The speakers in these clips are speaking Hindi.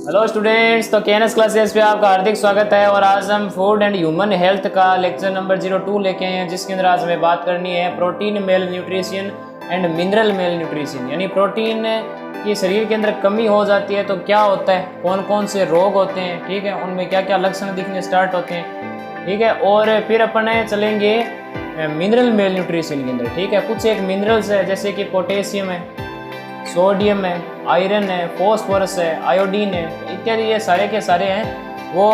हेलो स्टूडेंट्स, तो केएनएस क्लासेस पे आपका हार्दिक स्वागत है। और आज हम फूड एंड ह्यूमन हेल्थ का लेक्चर नंबर 02 लेके आए हैं, जिसके अंदर आज हमें बात करनी है protein mail nutrition and mineral mail nutrition. यानी प्रोटीन की शरीर के अंदर कमी हो जाती है तो क्या होता है, कौन कौन से रोग होते हैं, ठीक है, उनमें क्या क्या लक्षण दिखने स्टार्ट होते हैं, ठीक है। और फिर अपन चलेंगे मिनरल मेल न्यूट्रिशन के अंदर, ठीक है। कुछ एक मिनरल्स है जैसे कि पोटेशियम है, सोडियम है, आयरन है, फॉस्फोरस है, आयोडीन है इत्यादि, ये सारे के सारे हैं वो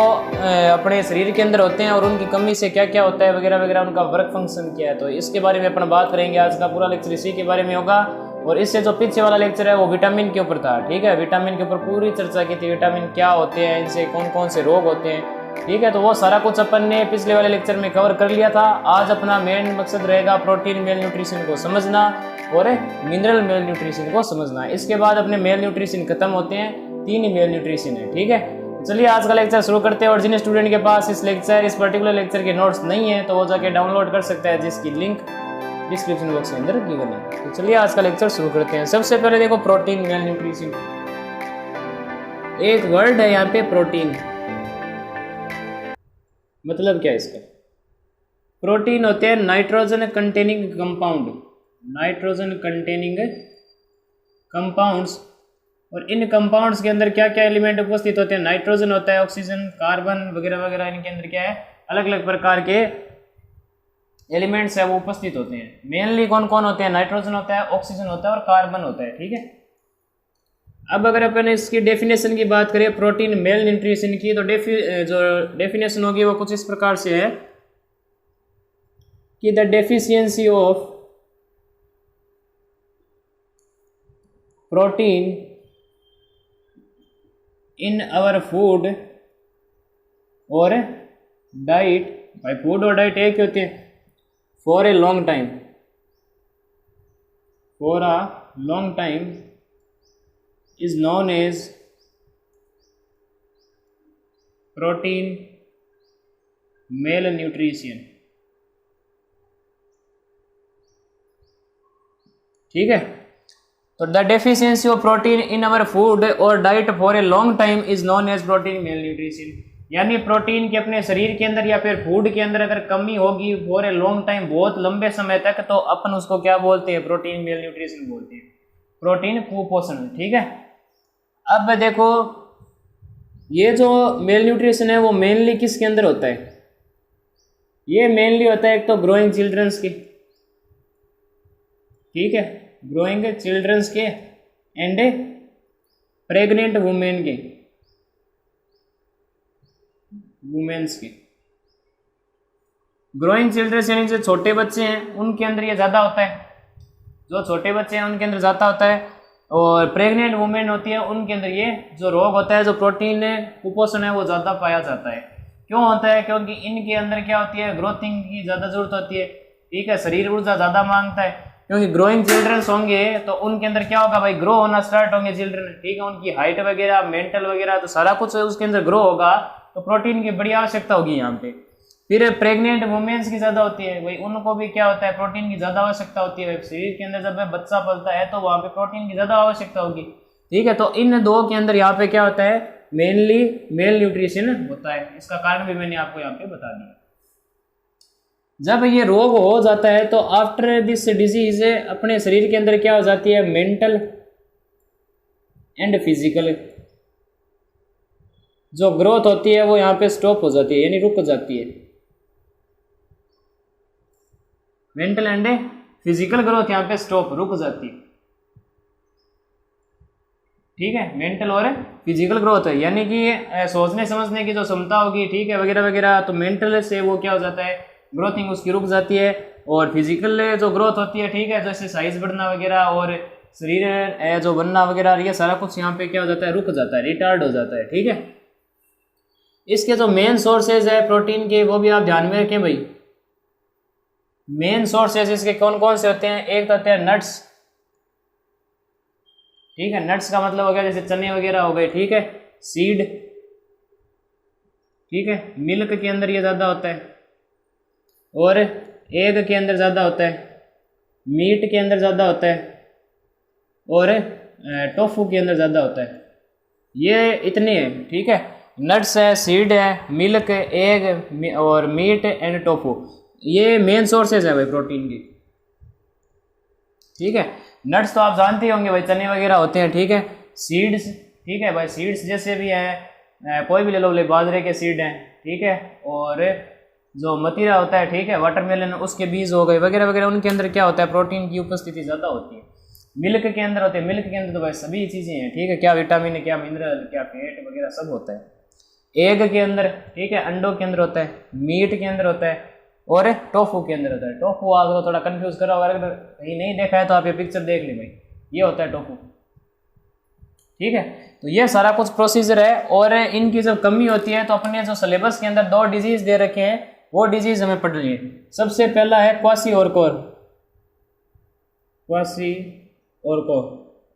अपने शरीर के अंदर होते हैं और उनकी कमी से क्या क्या होता है वगैरह वगैरह, उनका वर्क फंक्शन क्या है, तो इसके बारे में अपन बात करेंगे। आज का पूरा लेक्चर इसी के बारे में होगा। और इससे जो पीछे वाला लेक्चर है वो विटामिन के ऊपर था, ठीक है। विटामिन के ऊपर पूरी चर्चा की थी, विटामिन क्या होते हैं, इनसे कौन कौन से रोग होते हैं, ठीक है। तो वो सारा कुछ अपन ने पिछले वाले लेक्चर में कवर कर लिया था। आज अपना मेन मकसद रहेगा प्रोटीन मेल न्यूट्रिशन को समझना और मिनरल मेल न्यूट्रिशन को समझना। इसके बाद अपने मेल न्यूट्रिशन खत्म होते हैं, 3 ही मेल न्यूट्रिशन है, ठीक है। चलिए आज का लेक्चर शुरू करते हैं। और जिन स्टूडेंट के पास इस पर्टिकुलर लेक्चर के नोट्स नहीं है तो वो जाके डाउनलोड कर सकता है, जिसकी लिंक डिस्क्रिप्शन बॉक्स के अंदर गिवन है। तो चलिए आज का लेक्चर शुरू करते हैं। सबसे पहले देखो प्रोटीन मेल न्यूट्रिशन, एक वर्ड है यहाँ पे प्रोटीन, मतलब क्या है इसका। प्रोटीन होते हैं nitrogen containing compound, nitrogen containing compounds. और इन कंपाउंड्स के अंदर क्या क्या एलिमेंट उपस्थित होते हैं, नाइट्रोजन होता है, ऑक्सीजन, कार्बन वगैरह वगैरह, इनके अंदर क्या है, अलग अलग प्रकार के एलिमेंट्स है वो उपस्थित होते हैं। मेनली कौन कौन होते हैं, नाइट्रोजन होता है, ऑक्सीजन होता है और कार्बन होता है, ठीक है। अब अगर अपन इसकी डेफिनेशन की बात करें प्रोटीन मेल न्यूट्रिशन की, तो जो डेफिनेशन होगी वो कुछ इस प्रकार से है कि the deficiency of protein in our food और डाइट, भाई फूड और डाइट एक ही होते हैं, for a long time, for a long time is known as protein malnutrition, ठीक है। तो the deficiency of protein in our food और diet for a long time is known as protein malnutrition. यानी प्रोटीन के अपने शरीर के अंदर या फिर फूड के अंदर अगर कमी होगी फॉर ए लॉन्ग टाइम, बहुत लंबे समय तक, तो अपन उसको क्या बोलते हैं, प्रोटीन मेलन्यूट्रिशन बोलते हैं, प्रोटीन कुपोषण, ठीक है। अब देखो ये जो मेल न्यूट्रिशन है वो मेनली किसके अंदर होता है, ये मेनली होता है एक तो ग्रोइंग चिल्ड्रंस के, ठीक है, ग्रोइंग चिल्ड्रंस के एंड प्रेग्नेंट वुमेन के, वुमेन्स के। ग्रोइंग चिल्ड्रंस यानी जो छोटे बच्चे हैं उनके अंदर ये ज़्यादा होता है, जो छोटे बच्चे हैं उनके अंदर ज़्यादा होता है। और प्रेग्नेंट वुमेन होती है उनके अंदर ये जो रोग होता है, जो प्रोटीन कुपोषण है वो ज़्यादा पाया जाता है। क्यों होता है, क्योंकि इनके अंदर क्या होती है, ग्रोथिंग की ज़्यादा जरूरत होती है, ठीक है, शरीर ऊर्जा ज़्यादा मांगता है। क्योंकि ग्रोइंग चिल्ड्रंस होंगे तो उनके अंदर क्या होगा भाई, ग्रो होना स्टार्ट होंगे चिल्ड्रन, ठीक है, उनकी हाइट वगैरह, मेंटल वगैरह, तो सारा कुछ उसके अंदर ग्रो होगा, तो प्रोटीन की बड़ी आवश्यकता होगी यहाँ पे। फिर प्रेग्नेंट वुमेन्स की ज़्यादा होती है, भाई उनको भी क्या होता है, प्रोटीन की ज़्यादा आवश्यकता होती है। शरीर के अंदर जब बच्चा पलता है तो वहाँ पे प्रोटीन की ज़्यादा आवश्यकता होगी, ठीक है। तो इन दो के अंदर यहाँ पे क्या होता है, मेनली मेल न्यूट्रिशन होता है। इसका कारण भी मैंने आपको यहाँ पे बता दिया। जब ये रोग हो जाता है तो आफ्टर दिस डिजीज अपने शरीर के अंदर क्या हो जाती है, मेंटल एंड फिजिकल जो ग्रोथ होती है वो यहाँ पे स्टॉप हो जाती है, यानी रुक जाती है। मेंटल एंड फिजिकल ग्रोथ यहाँ पे स्टॉप, रुक जाती है, ठीक है। मेंटल और फिजिकल ग्रोथ है, यानी कि सोचने समझने की जो क्षमता होगी, ठीक है, वगैरह वगैरह, तो मेंटल से वो क्या हो जाता है, ग्रोथिंग उसकी रुक जाती है। और फिजिकल जो ग्रोथ होती है, ठीक है, जैसे साइज बढ़ना वगैरह और शरीर जो बनना वगैरह, ये सारा कुछ यहाँ पे क्या हो जाता है, रुक जाता है, रिटार्ड हो जाता है, ठीक है। इसके जो मेन सोर्सेज है प्रोटीन के वो भी आप ध्यान में रखें भाई। मेन सोर्सेज इसके कौन कौन से होते हैं, एक तो होते हैं नट्स, ठीक है, नट्स का मतलब हो गया जैसे चने वगैरह हो गए, ठीक है, सीड, ठीक है, मिल्क के अंदर ये ज़्यादा होता है, और एग के अंदर ज़्यादा होता है, मीट के अंदर ज़्यादा होता है, और टोफू के अंदर ज़्यादा होता है, ये इतने हैं, ठीक है। नट्स है, सीड है, मिल्क, एग और मीट एंड टोफू, ये मेन सोर्सेज है भाई प्रोटीन की, ठीक है। नट्स तो आप जानते ही होंगे भाई, चने वगैरह होते हैं, ठीक है। सीड्स, ठीक है भाई, सीड्स जैसे भी हैं, कोई भी ले लो, बाजरे के सीड हैं, ठीक है। और जो मतीरा होता है, ठीक है, वाटरमेलन, उसके बीज हो गए वगैरह वगैरह, उनके अंदर क्या होता है, प्रोटीन की उपस्थिति ज़्यादा होती है। मिल्क के अंदर होते हैं, मिल्क के अंदर तो भाई सभी चीज़ें हैं, ठीक है, क्या विटामिन है, क्या मिनरल, क्या फैट वगैरह सब होता है। एग के अंदर, ठीक है, अंडों के अंदर होता है, मीट के अंदर होता है, और टोफू के अंदर होता है। टोफू आपको थोड़ा कंफ्यूज करा होगा, अगर कहीं नहीं देखा है तो आप ये पिक्चर देख ले भाई, ये होता है टोफू, ठीक है। तो ये सारा कुछ प्रोसीजर है, और इनकी जब कमी होती है तो अपने जो सिलेबस के अंदर 2 डिजीज दे रखे हैं, वो डिजीज हमें पढ़ ली है। सबसे पहला है क्वासिओरकोर,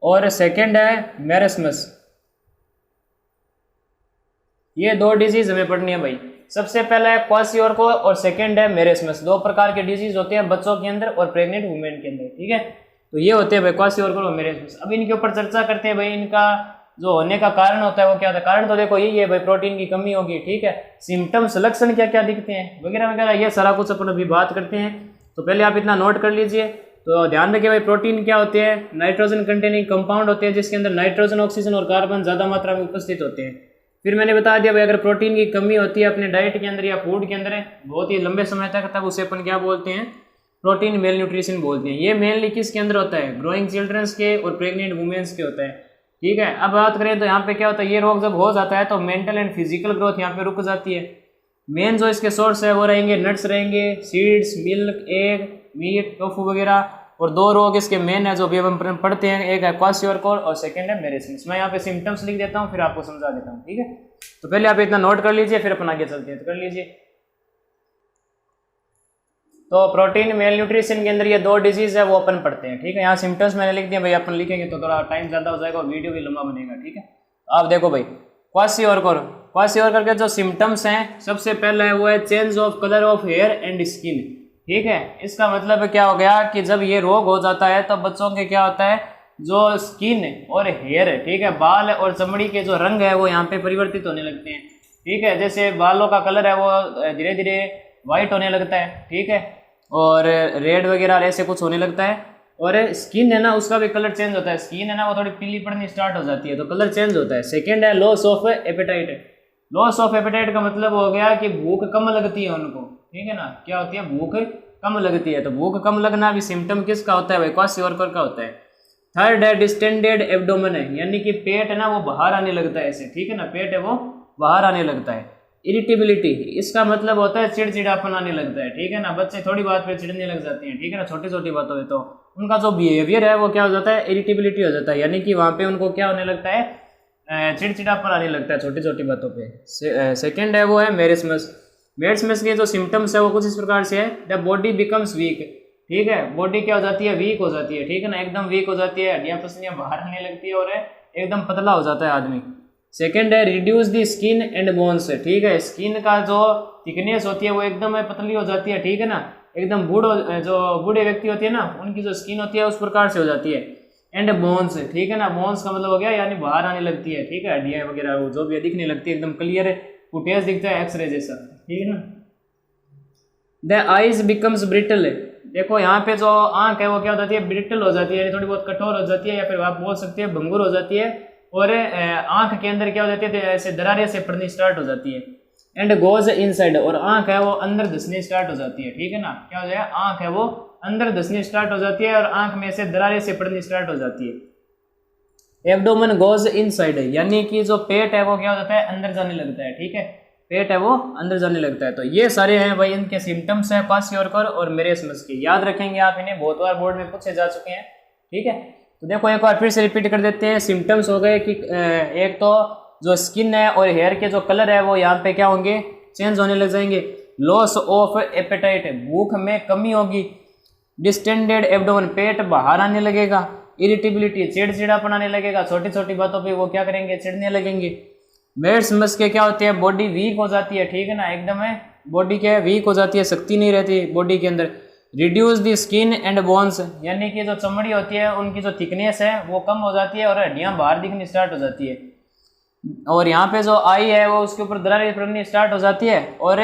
और सेकंड है मेरेस्मस। ये 2 डिजीज हमें पढ़नी है भाई। सबसे पहला है क्वासिओरकोर और सेकंड है मेरेस्मस। 2 प्रकार के डिजीज होते हैं बच्चों के अंदर और प्रेग्नेंट वुमेन के अंदर, ठीक है। तो ये होते हैं भाई क्वासिओरकोर और मेरेस्मस। अब इनके ऊपर चर्चा करते हैं भाई, इनका जो होने का कारण होता है वो क्या होता है। कारण तो देखो यही है भाई, प्रोटीन की कमी होगी, ठीक है। सिम्टम्स, लक्षण क्या क्या दिखते हैं वगैरह वगैरह, ये सारा कुछ अपन अभी बात करते हैं। तो पहले आप इतना नोट कर लीजिए। तो ध्यान रखिए भाई, प्रोटीन क्या होते हैं, नाइट्रोजन कंटेनिंग कंपाउंड होते हैं, जिसके अंदर नाइट्रोजन, ऑक्सीजन और कार्बन ज़्यादा मात्रा में उपस्थित होते हैं। फिर मैंने बता दिया भाई, अगर प्रोटीन की कमी होती है अपने डाइट के अंदर या फूड के अंदर बहुत ही लंबे समय तक, तब उसे अपन क्या बोलते हैं, प्रोटीन मेल न्यूट्रिशन बोलते हैं। ये मेनली किसके अंदर होता है, ग्रोइंग चिल्ड्रंस के और प्रेग्नेंट वुमेन्स के होता है, ठीक है। अब बात करें तो यहाँ पे क्या होता है, ये रोग जब हो जाता है तो मेंटल एंड फिजिकल ग्रोथ यहाँ पे रुक जाती है। मेन जो इसके सोर्स है वो रहेंगे नट्स रहेंगे, seeds, milk, egg, meat, tofu वगैरह। और 2 रोग इसके मेन है जो भी हम पढ़ते हैं, एक है क्वासिओरकोर और सेकंड है मेरेस्मस। मैं यहाँ पे सिम्टम्स लिख देता हूँ, फिर आपको समझा देता हूँ, ठीक है। तो पहले आप इतना नोट कर लीजिए, फिर अपन आगे चलते हैं। तो कर लीजिए। तो प्रोटीन मेल न्यूट्रिशन के अंदर ये 2 डिजीज है वो अपन पढ़ते हैं, ठीक है। यहाँ सिम्टम्स मैंने लिख दिए भाई, अपन लिखेंगे तो थोड़ा टाइम ज़्यादा हो जाएगा और वीडियो भी लंबा बनेगा, ठीक है। आप देखो भाई, क्वासिओरकोर के जो सिम्टम्स हैं, सबसे पहला है वो है change of colour of hair and skin, ठीक है। इसका मतलब क्या हो गया कि जब ये रोग हो जाता है तो बच्चों के क्या होता है, जो स्किन और हेयर है, ठीक है, बाल और चमड़ी के जो रंग है वो यहाँ पे परिवर्तित होने लगते हैं, ठीक है। जैसे बालों का कलर है वो धीरे धीरे वाइट होने लगता है, ठीक है, और रेड वगैरह ऐसे कुछ होने लगता है। और स्किन है ना, उसका भी कलर चेंज होता है। स्किन है ना, वो थोड़ी पीली पड़नी स्टार्ट हो जाती है, तो कलर चेंज होता है। सेकंड है loss of appetite. Loss of appetite का मतलब हो गया कि भूख कम लगती है उनको, ठीक है ना। क्या होती है, भूख कम लगती है। तो भूख कम लगना भी सिम्टम किसका होता है भाई, क्वासिओरकोर का होता है। थर्ड है डिस्टेंडेड एब्डोमेन है, यानी कि पेट है ना वो बाहर आने लगता है ऐसे, ठीक है ना, पेट है वो बाहर आने लगता है। इरिटेबिलिटी, इसका मतलब होता है चिड़चिड़ापन आने लगता है, ठीक है ना। बच्चे थोड़ी बात पे चिढ़ने लग जाते हैं, ठीक है ना, छोटी छोटी बातों पे। तो उनका जो बिहेवियर है वो क्या हो जाता है, इरिटेबिलिटी हो जाता है, यानी कि वहाँ पे उनको क्या होने लगता है, चिड़चिड़ापन आने लगता है छोटी छोटी बातों पे। सेकेंड है वो है मेरेस्मस। मेरेस्मस के जो सिम्टम्स है वो कुछ इस प्रकार से है, द बॉडी बिकम्स वीक, ठीक है। बॉडी क्या हो जाती है, वीक हो जाती है, ठीक है ना, एकदम वीक हो जाती है, हड्डियाँ पसलियाँ बाहर आने लगती है और एकदम पतला हो जाता है आदमी। सेकेंड है reduce the skin and bones, ठीक है। स्किन का जो थिकनेस होती है वो एकदम पतली हो जाती है, ठीक है ना, एकदम जो बूढ़े व्यक्ति होती है ना, उनकी जो स्किन होती है उस प्रकार से हो जाती है। एंड बोन्स, ठीक है ना, बोन्स का मतलब हो गया यानी बाहर आने लगती है, ठीक है, हड्डियाँ वगैरह वो जो भी दिखने लगती है, एकदम क्लियर फुटेज दिखता है एक्सरे जैसा, ठीक है ना। द आइज बिकम्स ब्रिटल, देखो यहाँ पे जो आंख है वो क्या हो जाती है, ब्रिटल हो जाती है, थोड़ी बहुत कठोर हो जाती है, या फिर आप बोल सकते हैं भंगुर हो जाती है। और आंख के अंदर क्या हो जाती है, ऐसे दरारें से पड़नी स्टार्ट हो जाती है। एंड गोज इनसाइड, और आंख है वो अंदर धंसनी स्टार्ट हो जाती है, ठीक है ना। क्या हो जाएगा, आंख है वो अंदर धंसनी स्टार्ट हो जाती है और आंख में से दरारें से पड़नी स्टार्ट हो जाती है। एब्डोमेन गोज इनसाइड, यानी कि जो पेट है वो क्या हो जाता है, अंदर जाने लगता है, ठीक है, पेट है वो अंदर जाने लगता है। तो ये सारे हैं भाई इनके सिम्टम्स हैं क्वासिओरकोर और मेरेस्मस के। याद रखेंगे आप, इन्हें बहुत बार बोर्ड में पूछे जा चुके हैं, ठीक है। तो देखो एक बार फिर से रिपीट कर देते हैं। सिम्टम्स हो गए कि एक तो जो स्किन है और हेयर के जो कलर है वो यहाँ पे क्या होंगे, चेंज होने लग जाएंगे। लॉस ऑफ एपेटाइट, भूख में कमी होगी। डिस्टेंडेड एब्डोमेन, पेट बाहर आने लगेगा। इरिटेबिलिटी, चिड़चिड़ापन आने लगेगा, छोटी छोटी बातों पे वो क्या करेंगे, चिढ़ने लगेंगे। मेरेस्मस के क्या होते हैं, बॉडी वीक हो जाती है, ठीक है ना, एकदम है बॉडी क्या है, वीक हो जाती है, शक्ति नहीं रहती बॉडी के अंदर। Reduce the skin and bones, यानी कि जो चमड़ी होती है उनकी जो थिकनेस है वो कम हो जाती है और हड्डियाँ बाहर दिखनी स्टार्ट हो जाती है। और यहाँ पे जो आई है वो उसके ऊपर दरारें पड़नी स्टार्ट हो जाती है, और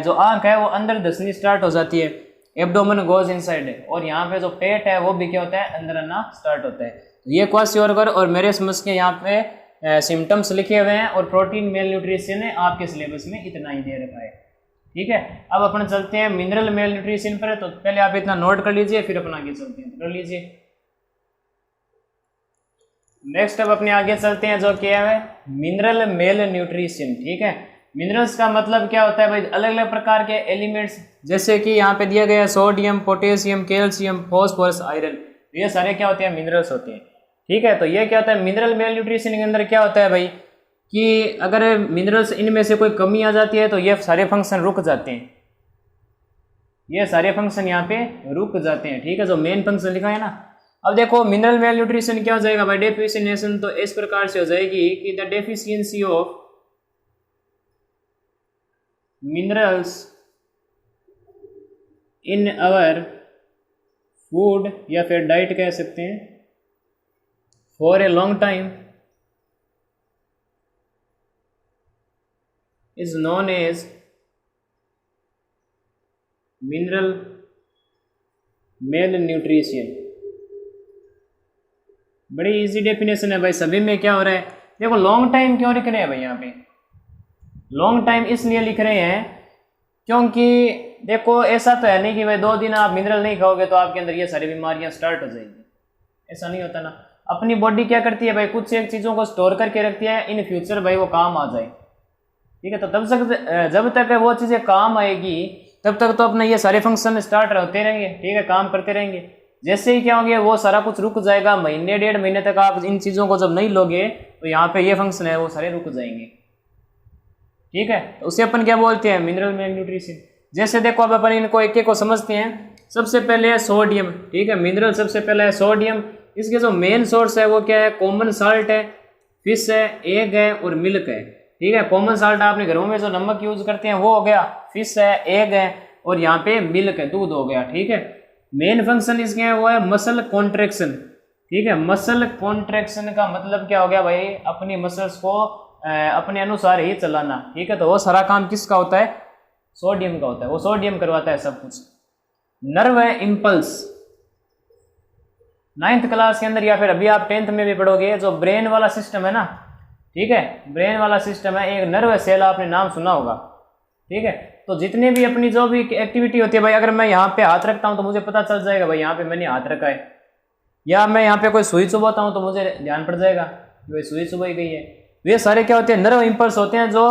जो आंख है वो अंदर धंसनी स्टार्ट हो जाती है, एब्डोमेन गोज इनसाइड है, और यहाँ पे जो पेट है वो भी क्या होता है, अंदर आना स्टार्ट होता है। तो ये क्वासियोर्गर और मेरे समझ के यहाँ पे सिम्टम्स लिखे हुए हैं, और प्रोटीन मेल न्यूट्रिशन है आपके सिलेबस में इतना ही दे रखा है। ठीक है, अब अपन चलते हैं मिनरल मेल न्यूट्रिशन पर। तो पहले आप इतना नोट कर लीजिए, फिर अपन आगे चलते हैं, कर लीजिए। नेक्स्ट अब अपने आगे चलते हैं जो क्या है मिनरल मेल न्यूट्रिशन। ठीक है, मिनरल्स का मतलब क्या होता है भाई, अलग अलग प्रकार के एलिमेंट्स, जैसे कि यहाँ पे दिया गया है sodium, potassium, calcium, phosphorus, iron, ये सारे क्या होते हैं, मिनरल्स होते हैं। ठीक है, तो ये क्या होता है मिनरल मेल न्यूट्रिशन के अंदर क्या होता है भाई कि अगर मिनरल्स इनमें से कोई कमी आ जाती है तो ये सारे फंक्शन रुक जाते हैं, ये सारे फंक्शन यहाँ पे रुक जाते हैं। ठीक है, जो मेन फंक्शन लिखा है ना। अब देखो मिनरल मेल न्यूट्रिशन क्या हो जाएगा भाई, डेफिशिएंसी तो इस प्रकार से हो जाएगी कि the deficiency of minerals in our food, या फिर डाइट कह सकते हैं, for a long time is known as mineral malnutrition. बड़ी इजी डेफिनेशन है भाई, सभी में क्या हो रहा है। देखो लॉन्ग टाइम क्यों लिख रहे हैं भाई, यहाँ पे लॉन्ग टाइम इसलिए लिख रहे हैं क्योंकि देखो ऐसा तो है नहीं कि भाई 2 दिन आप मिनरल नहीं खाओगे तो आपके अंदर ये सारी बीमारियां स्टार्ट हो जाएंगी, ऐसा नहीं होता ना। अपनी बॉडी क्या करती है भाई, कुछ एक चीज़ों को स्टोर करके रखती है, इन फ्यूचर भाई वो काम आ जाए। ठीक है, तो जब तक वो चीज़ें काम आएगी तब तक तो अपने ये सारे फंक्शन स्टार्ट होते रहेंगे। ठीक है, काम करते रहेंगे। जैसे ही क्या होंगे वो सारा कुछ रुक जाएगा, महीने 1.5 महीने तक आप इन चीज़ों को जब नहीं लोगे तो यहाँ पे ये फंक्शन है वो सारे रुक जाएंगे। ठीक है, तो उसे अपन क्या बोलते हैं, मिनरल मेल न्यूट्रिशन। जैसे देखो अब अपन इनको एक एक को समझते हैं। सबसे पहले है सोडियम। ठीक है, मिनरल सबसे पहले है सोडियम। इसके जो मेन सोर्स है वो क्या है, कॉमन साल्ट है, फिश है, एग है और मिल्क है। ठीक है, कॉमन साल्ट आपने घरों में जो नमक यूज करते हैं वो हो गया, फिश है, एग है और यहाँ पे मिल्क है, दूध हो गया। ठीक है, मेन फंक्शन इसके है वो है मसल कॉन्ट्रैक्शन। ठीक है, मसल कॉन्ट्रैक्शन का मतलब क्या हो गया भाई, अपनी मसल्स को अपने अनुसार ही चलाना। ठीक है, तो वो सारा काम किसका होता है, सोडियम का होता है, वो सोडियम करवाता है सब कुछ। नर्व है इम्पल्स। 9th क्लास के अंदर या फिर अभी आप 10th में भी पढ़ोगे, जो ब्रेन वाला सिस्टम है ना, ठीक है, ब्रेन वाला सिस्टम है, एक नर्व सेल आपने नाम सुना होगा। ठीक है, तो जितने भी अपनी जो भी एक्टिविटी होती है भाई, अगर मैं यहाँ पे हाथ रखता हूँ तो मुझे पता चल जाएगा भाई यहाँ पे मैंने हाथ रखा है, या मैं यहाँ पे कोई सुई चुबाता हूँ तो मुझे ध्यान पड़ जाएगा कि भाई सुई चुबाई गई है। वे सारे क्या होते हैं, नर्व इम्पल्स होते हैं, जो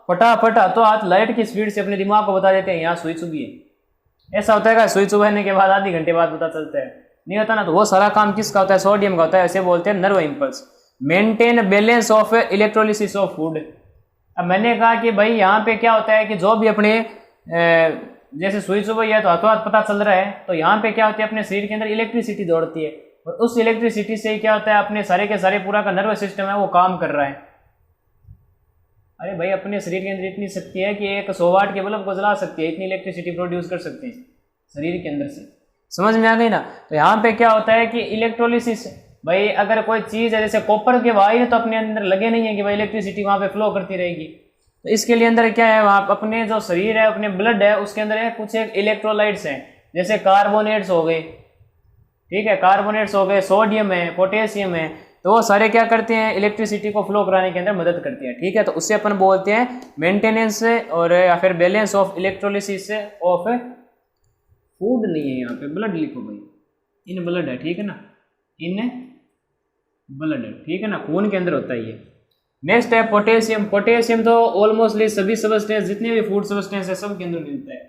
फटाफट तो हाथ लाइट की स्पीड से अपने दिमाग को बता देते हैं यहाँ सुई चुभी है। ऐसा होता है क्या, सुई चुभाने के बाद आधे घंटे बाद पता चलता है, नहीं होता ना। तो वो सारा काम किसका होता है, सोडियम का होता है, ऐसे बोलते हैं nerve impulse. Maintain balance of electrolysis of food. अब मैंने कहा कि भाई यहाँ पे क्या होता है कि जो भी अपने जैसे सुई चुभाई है तो हाथों हाथ पता चल रहा है, तो यहाँ पे क्या होती है, अपने शरीर के अंदर इलेक्ट्रिसिटी दौड़ती है, और उस इलेक्ट्रिसिटी से क्या होता है, अपने सारे के सारे पूरा का नर्व सिस्टम है वो काम कर रहा है। अरे भाई अपने शरीर के अंदर इतनी शक्ति है कि एक 100 वाट के बल्ब को जला सकती है, इतनी इलेक्ट्रिसिटी प्रोड्यूस कर सकते हैं शरीर के अंदर से। समझ में आ गई ना। तो यहाँ पे क्या होता है कि इलेक्ट्रोलिसिस, भाई अगर कोई चीज़ है जैसे कॉपर के वायर तो अपने अंदर लगे नहीं है कि भाई इलेक्ट्रिसिटी वहाँ पे फ्लो करती रहेगी, तो इसके लिए अंदर क्या है, वहाँ अपने जो शरीर है, अपने ब्लड है, उसके अंदर है कुछ एक इलेक्ट्रोलाइट्स हैं, जैसे कार्बोनेट्स हो गए। ठीक है, कार्बोनेट्स हो गए, सोडियम है, पोटेशियम है, तो वो सारे क्या करते हैं, इलेक्ट्रिसिटी को फ्लो कराने के अंदर मदद करती है। ठीक है, तो उससे अपन बोलते हैं मेंटेनेंस और या फिर balance of electrolysis of food. नहीं है यहाँ पे, ब्लड लिखो भाई, इन ब्लड है। ठीक है ना, इन ब्लड है। ठीक है ना, खून के अंदर होता है ये। नेक्स्ट है पोटेशियम। पोटेशियम तो ऑलमोस्टली सभी सबस्टेंस, जितने भी फूड सबस्टेंस है सब के अंदर मिलता है।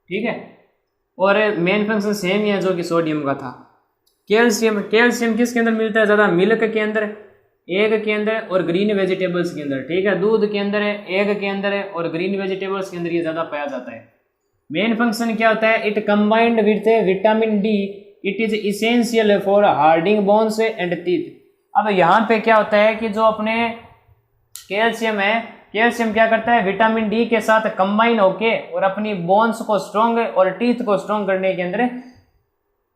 ठीक है, और मेन फंक्शन सेम ही है जो कि सोडियम का था। कैल्शियम, कैल्शियम किसके अंदर मिलता है ज़्यादा, मिल्क के अंदर, एग के अंदर और ग्रीन वेजिटेबल्स के अंदर। ठीक है, दूध के अंदर है, एग के अंदर है और ग्रीन वेजिटेबल्स के अंदर ये ज़्यादा पाया जाता है। मेन फंक्शन क्या होता है, it combined with vitamin D, it is essential for hardening bones and teeth. अब यहाँ पे क्या होता है कि जो अपने कैल्शियम है, कैल्शियम क्या करता है, विटामिन डी के साथ कंबाइन होके और अपनी बोन्स को स्ट्रॉन्ग और टीथ को स्ट्रॉन्ग करने के अंदर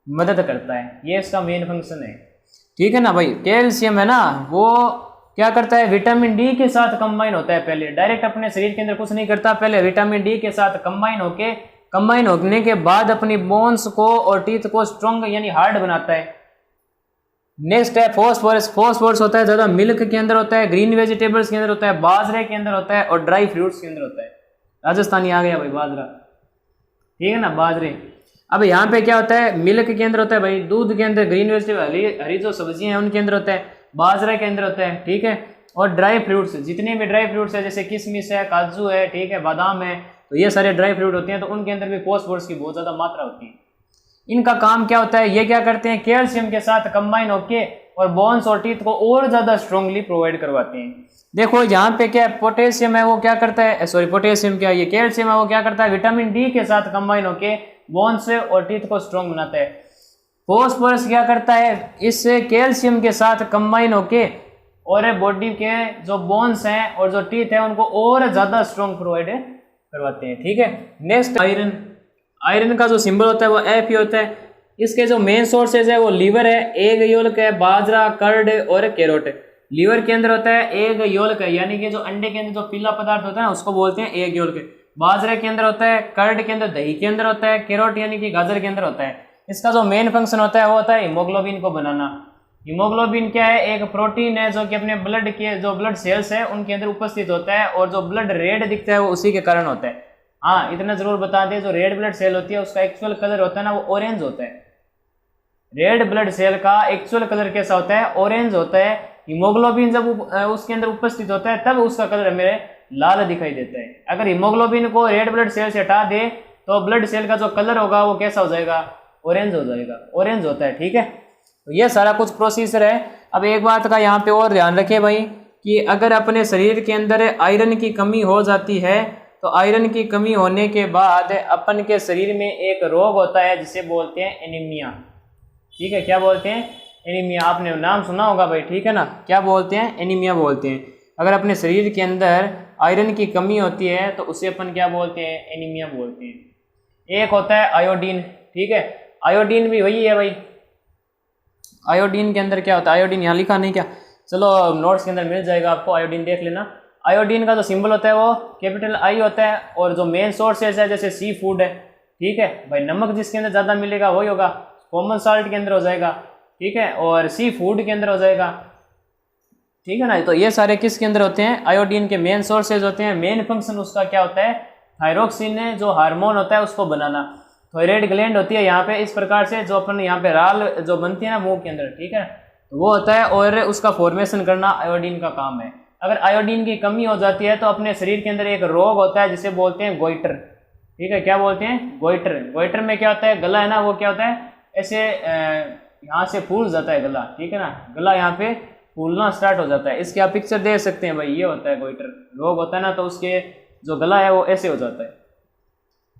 मदद करता है। ये इसका मेन फंक्शन है। ठीक है ना भाई, कैल्शियम है ना, वो क्या करता है, विटामिन डी के साथ कंबाइन होता है। पहले डायरेक्ट अपने शरीर के अंदर कुछ नहीं करता, पहले विटामिन डी के साथ कंबाइन होने के बाद अपनी बोन्स को और टीथ को स्ट्रॉन्ग यानी हार्ड बनाता है। नेक्स्ट है फॉस्फोरस। फॉस्फोरस होता है ज़्यादा मिल्क के अंदर होता है, ग्रीन वेजिटेबल्स के अंदर होता है, बाजरे के अंदर होता है और ड्राई फ्रूट्स के अंदर होता है। राजस्थानी आ गया भाई बाजरा, ठीक है ना, बाजरे। अब यहाँ पे क्या होता है, मिल्क के अंदर होता है भाई, दूध के अंदर ग्रीन वेजिटेबल हरी जो सब्जियां हैं उनके अंदर होता है, बाजरे के अंदर होता है, ठीक है। और ड्राई फ्रूट्स, जितने भी ड्राई फ्रूट्स है जैसे किशमिश है, काजू है, ठीक है, बादाम है, तो ये सारे ड्राई फ्रूट होते हैं, तो उनके अंदर भी फॉस्फोरस की बहुत ज़्यादा मात्रा होती है। इनका काम क्या होता है, ये क्या करते हैं, कैल्शियम के साथ कंबाइन होके और बोन्स और टीथ को और ज़्यादा स्ट्रांगली प्रोवाइड करवाते हैं। देखो यहाँ पे क्या पोटेशियम है, वो क्या करता है, सॉरी पोटेशियम क्या, ये कैल्शियम है, वो क्या करता है, विटामिन डी के साथ कंबाइन होके बोन्स और टीथ को स्ट्रॉन्ग बनाता है। फॉस्फोरस क्या करता है, इससे कैल्शियम के साथ कंबाइन होके और बॉडी के जो बोन्स हैं और जो टीथ है उनको और ज़्यादा स्ट्रॉन्ग प्रोवाइड करवाते हैं, ठीक है। Next iron. आयरन का जो सिंबल होता है वो Fe होता है। इसके जो मेन सोर्सेज है वो लीवर है, एग योल्क है, बाजरा, कर्ड और कैरोट। लीवर के अंदर होता है एग योल्क है, यानी कि जो अंडे के अंदर जो पीला पदार्थ होता है उसको बोलते हैं एग योल्क। बाजरे के अंदर होता है, कर्ड के अंदर दही के अंदर होता है, कैरोट यानी कि गाजर के अंदर होता है। इसका जो मेन फंक्शन होता है वो होता है हीमोग्लोबिन को बनाना। हीमोग्लोबिन क्या है, एक प्रोटीन है जो कि अपने ब्लड के जो ब्लड सेल्स है उनके अंदर उपस्थित होता है, और जो ब्लड रेड दिखता है वो उसी के कारण होता है। हाँ, इतना जरूर बता दें, जो रेड ब्लड सेल होती है उसका एक्चुअल कलर होता है ना, वो ऑरेंज होता है। रेड ब्लड सेल का एक्चुअल कलर कैसा होता है, ऑरेंज होता है। हीमोग्लोबिन जब उसके अंदर उपस्थित होता है तब उसका कलर हमें लाल दिखाई देता है। अगर हीमोग्लोबिन को रेड ब्लड सेल से हटा दे तो ब्लड सेल का जो कलर होगा वो कैसा हो जाएगा, ऑरेंज हो जाएगा, ऑरेंज होता है, ठीक है। तो ये सारा कुछ प्रोसीजर है। अब एक बात का यहाँ पे और ध्यान रखें भाई, कि अगर अपने शरीर के अंदर आयरन की कमी हो जाती है तो आयरन की कमी होने के बाद अपन के शरीर में एक रोग होता है जिसे बोलते हैं एनीमिया, ठीक है। क्या बोलते हैं, एनीमिया। आपने नाम सुना होगा भाई, ठीक है ना, क्या बोलते हैं, एनीमिया बोलते हैं। अगर अपने शरीर के अंदर आयरन की कमी होती है तो उसे अपन क्या बोलते हैं, एनीमिया बोलते हैं। एक होता है आयोडीन, ठीक है। आयोडीन भी वही है भाई। आयोडीन के अंदर क्या होता है, आयोडीन यहाँ लिखा नहीं क्या, चलो नोट्स के अंदर मिल जाएगा आपको, आयोडीन देख लेना। आयोडीन का जो सिंबल होता है वो कैपिटल आई होता है, और जो मेन सोर्सेज है जैसे सी फूड है, ठीक है भाई, नमक जिसके अंदर ज़्यादा मिलेगा वही होगा, कॉमन साल्ट के अंदर हो जाएगा, ठीक है, और सी फूड के अंदर हो जाएगा, ठीक है ना। तो ये सारे किसके अंदर होते हैं, आयोडीन के मेन सोर्सेज होते हैं। मेन फंक्शन उसका क्या होता है, थायरोक्सिन है जो हार्मोन होता है उसको बनाना। थायराइड ग्लैंड होती है यहाँ पे इस प्रकार से, जो अपन यहाँ पे राल जो बनती है ना मुंह के अंदर, ठीक है, तो वो होता है, और उसका फॉर्मेशन करना आयोडीन का काम है। अगर आयोडीन की कमी हो जाती है तो अपने शरीर के अंदर एक रोग होता है जिसे बोलते हैं गोइटर, ठीक है। क्या बोलते हैं, गोइटर। गोइटर में क्या होता है, गला है ना वो क्या होता है, ऐसे यहाँ से फूल जाता है गला, ठीक है ना, गला यहाँ पे फूलना स्टार्ट हो जाता है। इसके आप पिक्चर देख सकते हैं भाई, ये होता है गोइटर रोग होता है ना, तो उसके जो गला है वो ऐसे हो जाता है,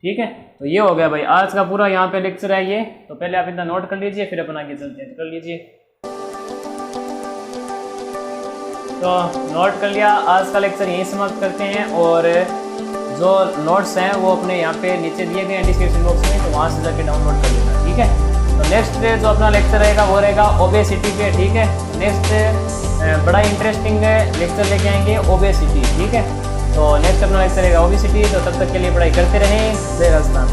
ठीक है। तो ये हो गया भाई आज का पूरा यहाँ पे लेक्चर है ये, तो पहले आप इतना नोट कर लीजिए, फिर अपन आगे चलते हैं, कर लीजिए। तो नोट कर लिया, आज का लेक्चर यहीं समाप्त करते हैं, और जो नोट्स हैं वो अपने यहाँ पे नीचे दिए गए हैं डिस्क्रिप्शन बॉक्स में, तो वहाँ से जाके डाउनलोड कर लेना, ठीक है। तो नेक्स्ट जो अपना लेक्चर रहेगा वो रहेगा ओबेसिटी पे, ठीक है। नेक्स्ट बड़ा इंटरेस्टिंग लेक्चर लेके आएंगे ओबेसिटी, ठीक है। तो नेक्स्ट अपना लेक्चर रहेगा ओबेसिटी। तो तब तक के लिए पढ़ाई करते रहें। जय राजस्थान।